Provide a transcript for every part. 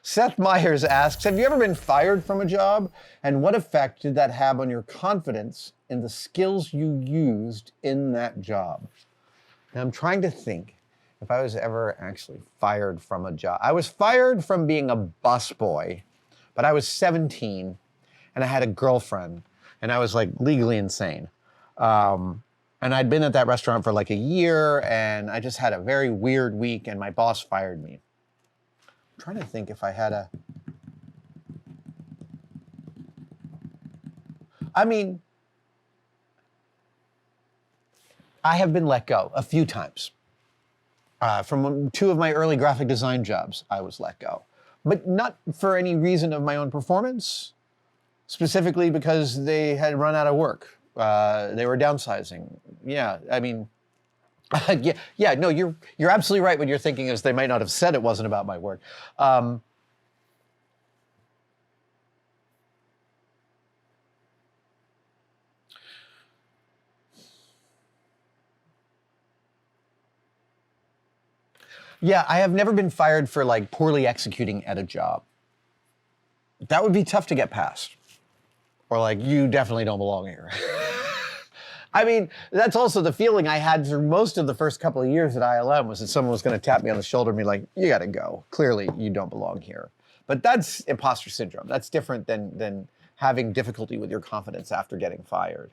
Seth Meyers asks, have you ever been fired from a job? And what effect did that have on your confidence in the skills you used in that job? Now, I'm trying to think if I was ever actually fired from a job. I was fired from being a busboy, but I was 17 and I had a girlfriend and I was like legally insane. And I'd been at that restaurant for like a year and I just had a very weird week and my boss fired me. I'm trying to think if I had a... I mean, I have been let go a few times. From two of my early graphic design jobs, I was let go. But not for any reason of my own performance, specifically because they had run out of work. They were downsizing. Yeah, I mean, no, you're absolutely right when you're thinking is they might not have said it wasn't about my work. Yeah, I have never been fired for like poorly executing at a job. That would be tough to get past. Or like, you definitely don't belong here. I mean, that's also the feeling I had through most of the first couple of years at ILM was that someone was going to tap me on the shoulder and be like, you got to go. Clearly, you don't belong here. But that's imposter syndrome. That's different than having difficulty with your confidence after getting fired.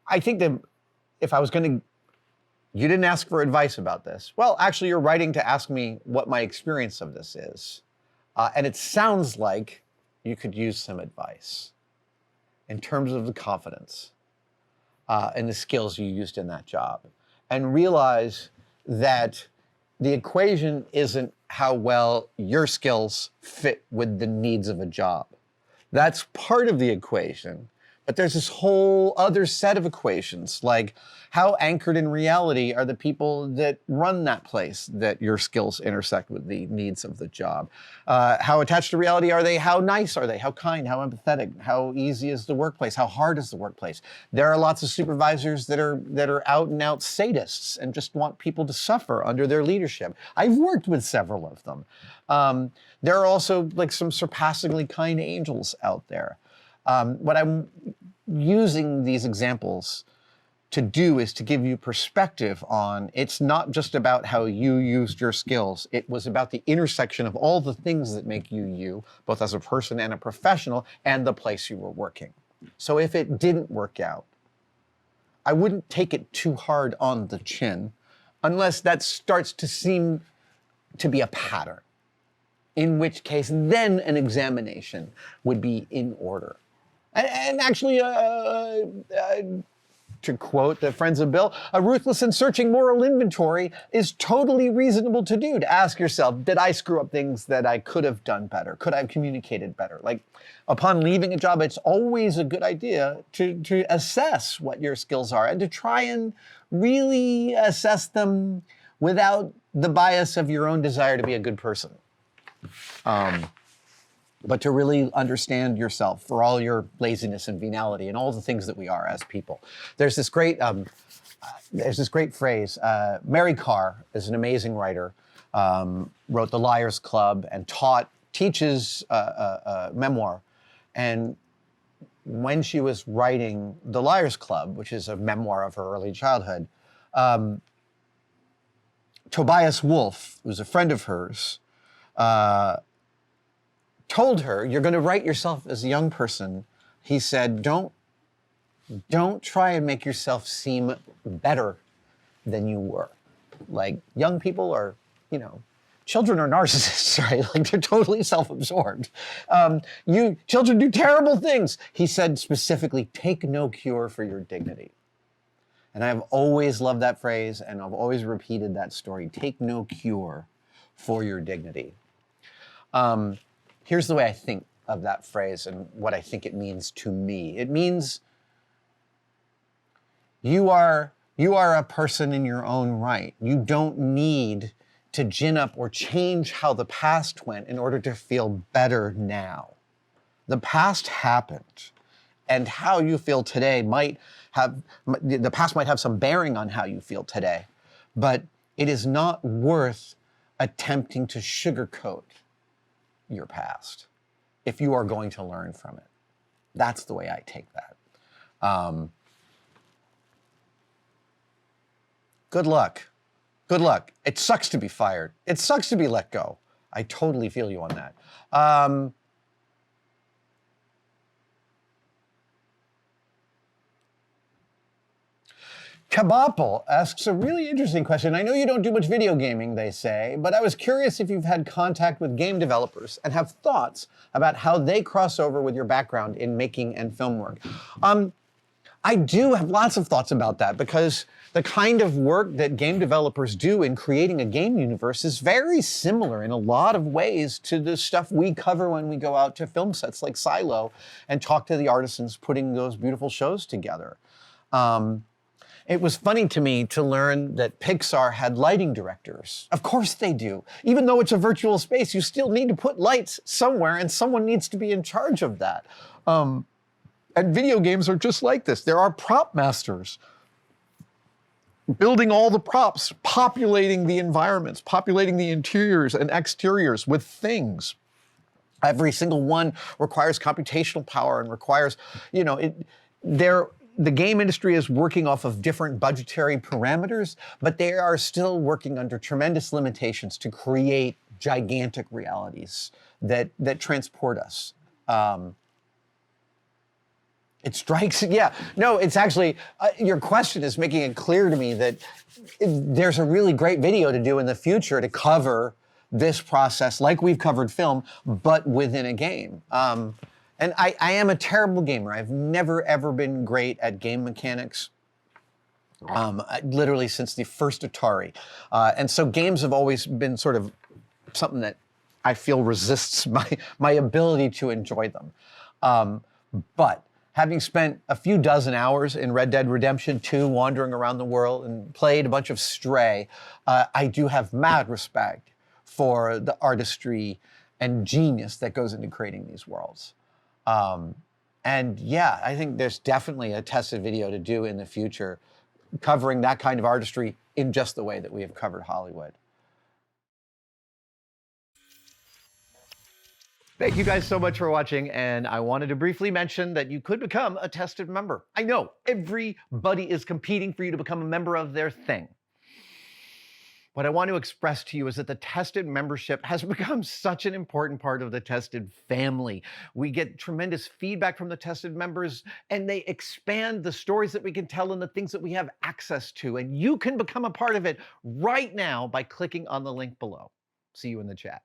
I think that if I was going to... You didn't ask for advice about this. Well, actually, you're writing to ask me what my experience of this is. And it sounds like you could use some advice in terms of the confidence and the skills you used in that job. And realize that the equation isn't how well your skills fit with the needs of a job. That's part of the equation. But there's this whole other set of equations, like how anchored in reality are the people that run that place that your skills intersect with the needs of the job? How attached to reality are they? How nice are they? How kind? How empathetic? How easy is the workplace? How hard is the workplace? There are lots of supervisors that are out and out sadists and just want people to suffer under their leadership. I've worked with several of them. There are also like some surpassingly kind angels out there. What I'm using these examples to do is to give you perspective on it's not just about how you used your skills. It was about the intersection of all the things that make you you, both as a person and a professional, and the place you were working. So if it didn't work out, I wouldn't take it too hard on the chin unless that starts to seem to be a pattern, in which case then an examination would be in order. And actually, to quote the Friends of Bill, a ruthless and searching moral inventory is totally reasonable to do, to ask yourself, did I screw up things that I could have done better? Could I have communicated better? Like, upon leaving a job, it's always a good idea to assess what your skills are and to try and really assess them without the bias of your own desire to be a good person. But to really understand yourself for all your laziness and venality and all the things that we are as people. There's this great phrase. Mary Karr is an amazing writer, wrote The Liars Club and teaches memoir. And when she was writing The Liars Club, which is a memoir of her early childhood, Tobias Wolff, who's a friend of hers, told her, you're going to write yourself as a young person. He said, don't try and make yourself seem better than you were. Like, young people are, children are narcissists, right? Like, they're totally self-absorbed. Children do terrible things. He said specifically, take no cure for your dignity. And I've always loved that phrase, and I've always repeated that story. Take no cure for your dignity. Here's the way I think of that phrase and what I think it means to me. It means you are a person in your own right. You don't need to gin up or change how the past went in order to feel better now. The past happened, and how you feel today the past might have some bearing on how you feel today, but it is not worth attempting to sugarcoat your past if you are going to learn from it. That's the way I take that. Good luck. Good luck. It sucks to be fired. It sucks to be let go. I totally feel you on that. Kabopple asks a really interesting question. I know you don't do much video gaming, they say, but I was curious if you've had contact with game developers and have thoughts about how they cross over with your background in making and film work. I do have lots of thoughts about that because the kind of work that game developers do in creating a game universe is very similar in a lot of ways to the stuff we cover when we go out to film sets like Silo and talk to the artisans putting those beautiful shows together. It was funny to me to learn that Pixar had lighting directors. Of course they do. Even though it's a virtual space, you still need to put lights somewhere and someone needs to be in charge of that. And video games are just like this. There are prop masters building all the props, populating the environments, populating the interiors and exteriors with things. Every single one requires computational power and requires, the game industry is working off of different budgetary parameters, but they are still working under tremendous limitations to create gigantic realities that transport us. It strikes, it's actually, your question is making it clear to me that there's a really great video to do in the future to cover this process like we've covered film, but within a game. And I am a terrible gamer. I've never, ever been great at game mechanics, literally since the first Atari. And so games have always been sort of something that I feel resists my ability to enjoy them. But having spent a few dozen hours in Red Dead Redemption 2, wandering around the world and played a bunch of Stray, I do have mad respect for the artistry and genius that goes into creating these worlds. And yeah, I think there's definitely a tested video to do in the future covering that kind of artistry in just the way that we have covered Hollywood. Thank you guys so much for watching, and I wanted to briefly mention that you could become a tested member. I know, everybody is competing for you to become a member of their thing. What I want to express to you is that the Tested membership has become such an important part of the Tested family. We get tremendous feedback from the Tested members, and they expand the stories that we can tell and the things that we have access to, and you can become a part of it right now by clicking on the link below. See you in the chat.